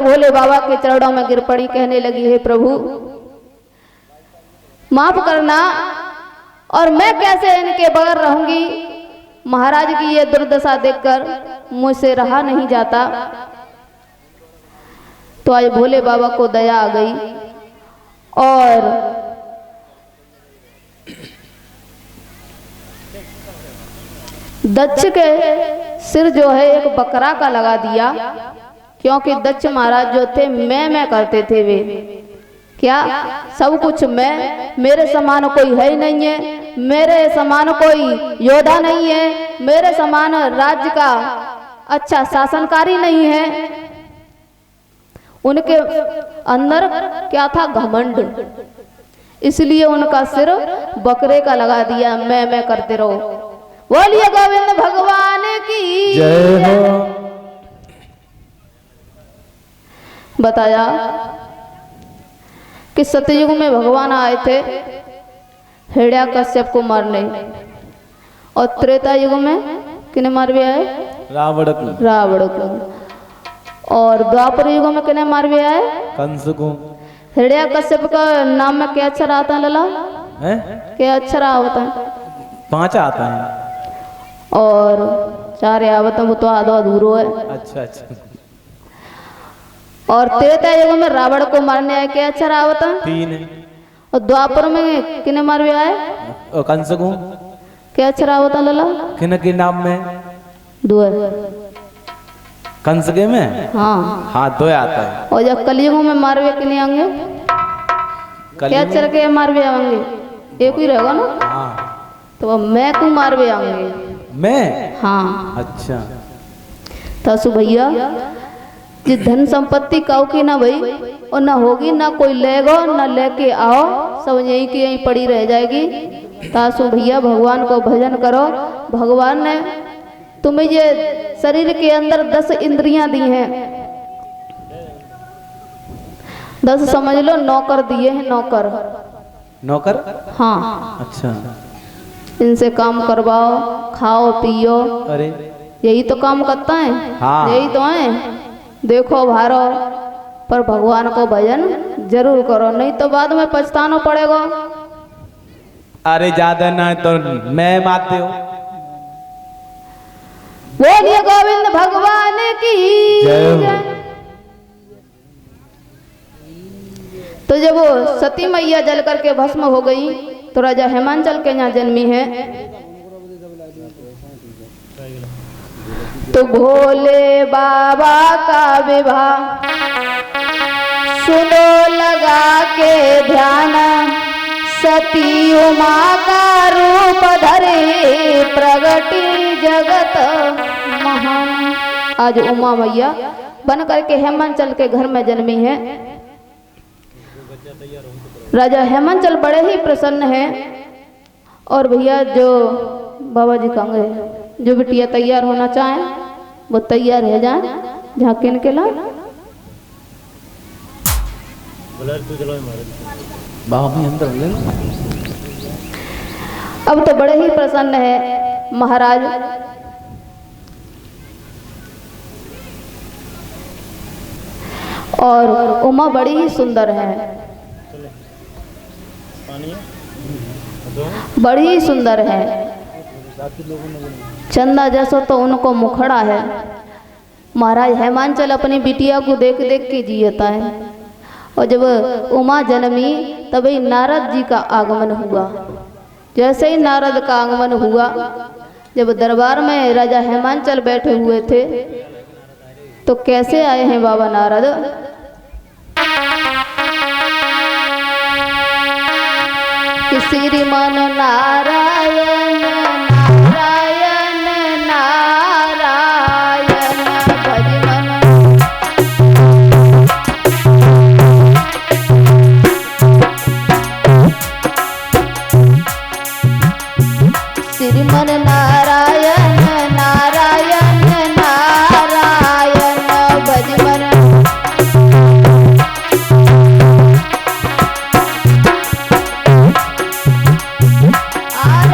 भोले बाबा के चरणों में गिर पड़ी, कहने लगी, हे प्रभु माफ करना, और मैं कैसे इनके बगैर रहूंगी। महाराज की ये दुर्दशा देखकर मुझसे रहा नहीं जाता। तो आज भोले बाबा को दया आ गई और दक्ष के सिर जो है एक बकरा का लगा दिया, क्योंकि दक्ष महाराज जो थे मैं करते थे। वे क्या सब कुछ मैं, मेरे समान कोई है ही नहीं है, मेरे समान कोई योद्धा नहीं है, मेरे समान राज्य का अच्छा शासनकारी नहीं है। उनके अंदर क्या था, घमंड, इसलिए उनका सिर बकरे का लगा दिया, मैं करते रहो। बोलिए गोविंद भगवान की जय हो। बताया कि सतयुग में भगवान आए थे हिरण्याकश्यप को मारने, और त्रेता युग में किन्हें मार भी आए, रावण को, और द्वापर युग में किन्हें मार भी आए, कंस को। हिरण्याकश्यप का नाम में क्या अक्षर आता है लला, क्या अक्षर आता है? 5 आता है और 4 आवत है, वो तो आधो अधूरो है। अच्छा अच्छा। और त्रेता युग में रावण को मारने आए, क्या अक्षर आवत है? 3। और द्वापर में किन्हें मार भी आए, कंस को। क्या अक्षर आवत है लला? किन के नाम में? 2 कंस के में हाँ 2 आता है। और जब कलयुग में मारवे के लिए आएंगे, क्या अक्षर के मारवे आएंगे, एक ही रहेगा ना। हाँ। तो मैं को मारवे आएंगे, मैं। हाँ अच्छा। तसु भैया जी धन संपत्ति काऊ की ना भई, और ना होगी, ना कोई लेगो, ना लेके आओ, सब यहीं की यहीं पड़ी रह जाएगी। तासु भैया भगवान को भजन करो। भगवान ने तुम्हें ये शरीर के अंदर 10 इंद्रियां दी हैं, 10 समझ लो नौकर दिए हैं, नौकर। हाँ अच्छा। इनसे काम करवाओ, खाओ पियो, अरे यही तो काम करता है। हाँ। यही तो है, देखो भारो, पर भगवान को भजन जरूर करो, नहीं तो बाद में पछताना पड़ेगा। अरे ज्यादा ना तो मैं मारते हो। बोलिए गोविंद भगवान की जय हो। जय। तो जब वो सती मैया जल करके भस्म हो गई, तो राजा हेमांचल के यहाँ जन्मी है। तो भोले बाबा का विवाह सुनो लगा के ध्यान, सती उमा का रूप धरे, प्रगटी जगत महान। आज उमा मैया बन करके हेमांचल के घर में जन्मी है। राजा हेमांचल बड़े ही प्रसन्न हैं। और भैया जो बाबा जी कहेंगे, जो बिटिया तैयार होना चाहें वो तैयार है जाए, झाँकिन के ला अब तो बड़े ही प्रसन्न है महाराज। और उमा बड़ी ही सुंदर है, बड़ी ही सुंदर है। चंदा जैसा तो उनको मुखड़ा है। महाराज हेमांचल अपनी बिटिया को देख देख के जियता है। और जब उमा जन्मी तभी नारद जी का आगमन हुआ। जैसे ही नारद का आगमन हुआ, जब दरबार में राजा हेमांचल बैठे हुए थे, तो कैसे आए हैं बाबा नारद। कि श्रीमान नारायण नारायण नारायण भजमन। श्रीमान नारायण नारायण नारायण भजमन। आज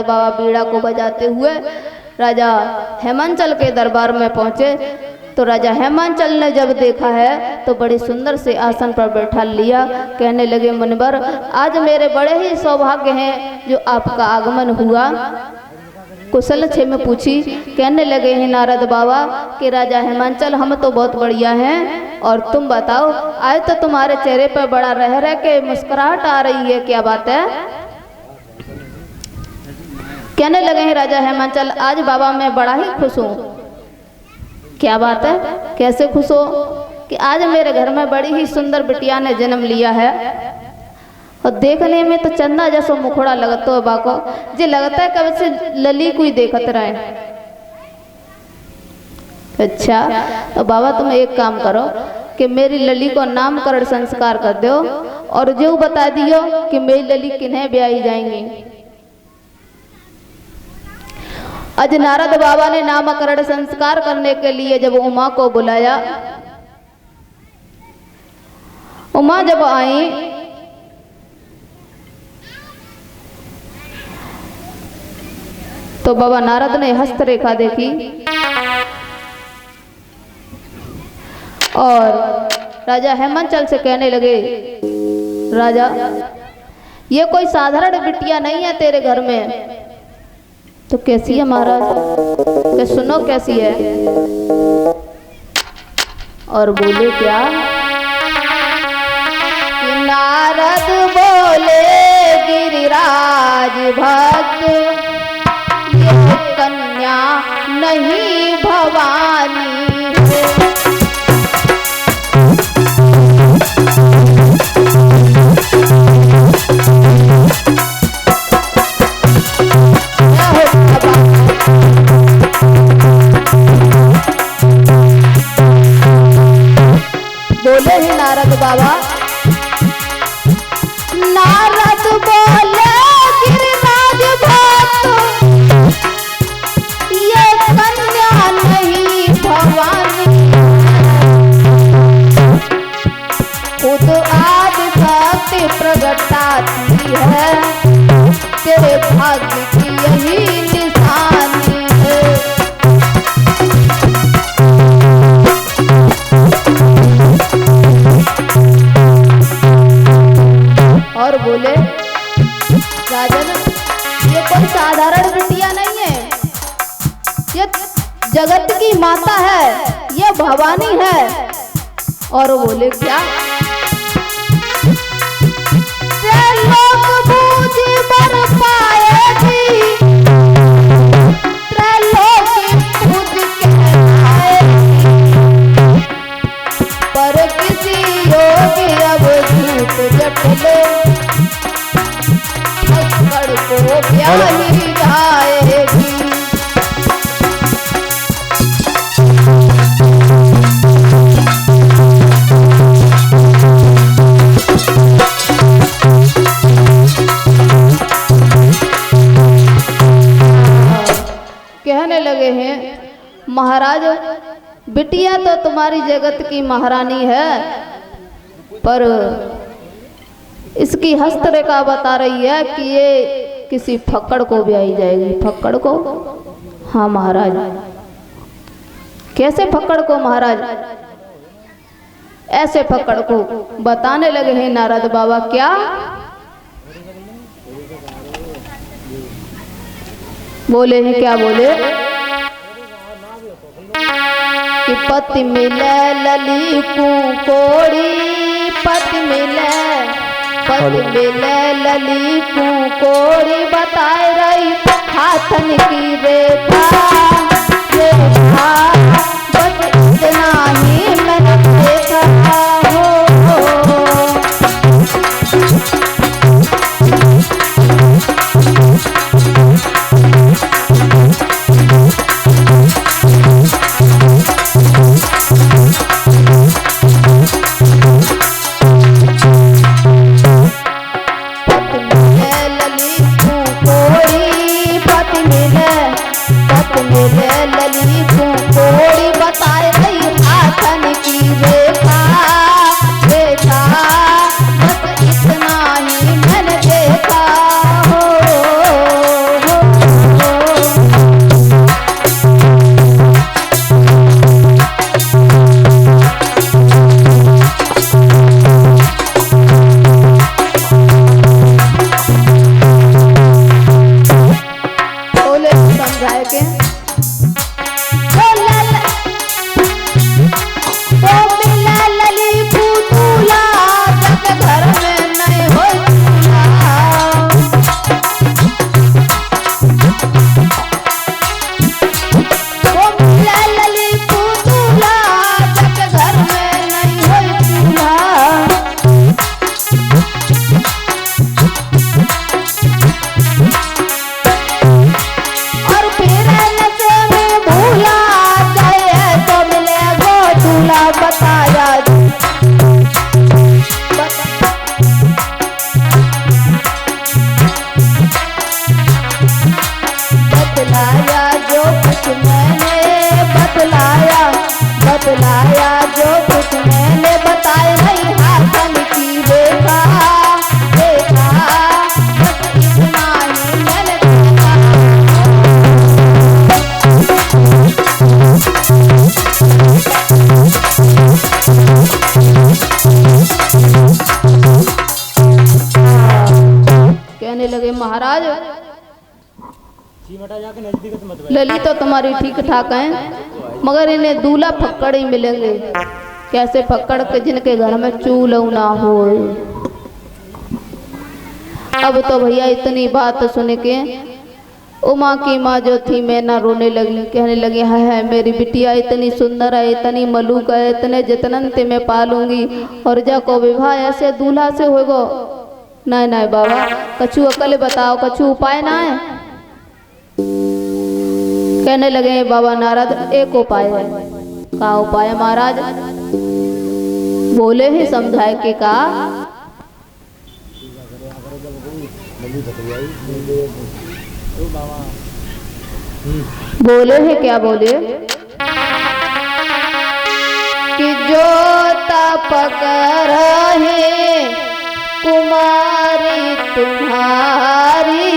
बाबा बीड़ा को बजाते हुए राजा हेमांचल के दरबार में पहुँचे। तो राजा हेमांचल ने जब देखा है तो बड़ी सुंदर से आसन पर बैठा लिया। कहने लगे मुनिवर, आज मेरे बड़े ही सौभाग्य हैं जो आपका आगमन हुआ। कुशल क्षेम पूछी। कहने लगे हैं नारद बाबा कि राजा हेमांचल हम तो बहुत बढ़िया हैं, और तुम बताओ, आज तो तुम्हारे चेहरे पर बड़ा रह रह के मुस्कुराहट आ रही है, क्या बात है? कहने लगे हैं राजा हेमांचल, आज बाबा मैं बड़ा ही खुश हूँ। क्या बात है, कैसे खुश हो? कि आज मेरे घर में बड़ी ही सुंदर बिटिया ने जन्म लिया है, और देखने में तो चंदा जैसा मुखड़ा लगता है बाको, जे लगता है कब से लली कोई देखत रहे। अच्छा, तो बाबा तुम एक काम करो कि मेरी लली को नामकरण संस्कार कर दो, और जो बता दियो कि मेरी लली किन्हें ब्याही जाएंगी। आज नारद बाबा ने नामकरण संस्कार करने के लिए जब उमा को बुलाया, उमा जब आई तो बाबा नारद ने हस्तरेखा देखी और राजा हेमांचल से कहने लगे, राजा ये कोई साधारण बिटिया नहीं है तेरे घर में। तो कैसी है महाराज? तो सुनो कैसी है। और बोले क्या? कि नारद बोले गिरिराज भक्त, ये कन्या नहीं भवानी बोले ही नारद बाबा। नारद बोले गिरिराज भक्त, ये कन्या नहीं भवानी, खुद आदि शक्ति प्रगटाती है, तेरे भाग्य की यही निशानी है। और बोले, राजन ये कोई साधारण बिटिया नहीं है, ये जगत की माता है, ये भवानी है। और बोले क्या? त्रैलोक बूझ बर पाएगी, त्रैलोक बूझ के आएगी, पर किसी योगी अब झूठ जटले को ब्याही जाएगी। कहने लगे हैं, महाराज बिटिया तो तुम्हारी जगत की महारानी है, पर इसकी हस्तरेखा बता रही है कि ये किसी फक्कड़ को ब्याही जाएगी। फक्कड़ को? हाँ महाराज। कैसे फक्कड़ को महाराज? ऐसे फक्कड़ को बताने लगे हैं नारद बाबा। क्या? बोले हैं क्या? बोले कि पति मिले लली को कोड़ी, पति मिले लली को कोड़ी, बताए रही हाथन की रेखा, बस इतना ही मैंने देखा हो। लली को कोड़ी बताए रही हाथ बतलाया बताया बतलाया जो कुछ मैंने बतलाया बतलाया जो कुछ मैंने बताया नहीं हाथन की देखा देखा बस इतना ही मैंने देखा। कहने लगे महाराज ललित तो तुम्हारी ठीक ठाक है मगर इन्हें दूल्हा फक्कड़ ही मिलेंगे। कैसे फक्कड़ के जिनके घर में चूल्हा ना हो। अब तो भैया इतनी बात सुन के उमा की माँ जो थी मैना रोने लगी। कहने लगी है मेरी बिटिया इतनी सुंदर है इतनी मलूक है इतने जतनन ते मैं पालूंगी और जा को विवाह ऐसे दूल्हा से होगो। नहीं नहीं बाबा कछु अकल बताओ कछु उपाय ना है। कहने लगे बाबा नारद एक उपाय है। का उपाय महाराज? बोले ही समझाए कि का बोले है क्या बोले कि जो तप कर है कुमारी तुम्हारी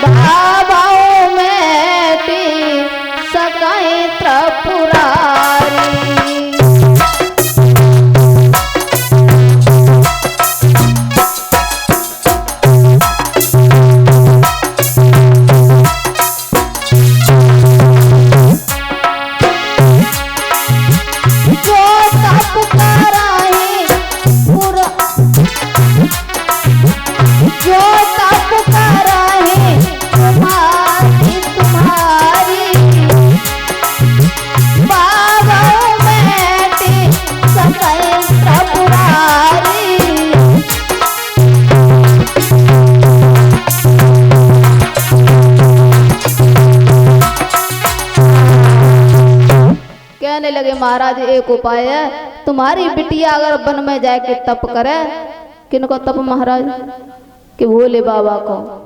भावों में सकाई त्रिपुरारी। कहने लगे महाराज एक उपाय है तुम्हारी बिटिया अगर वन में जाके तप करे। किनको तप महाराज? कि भोले बाबा को।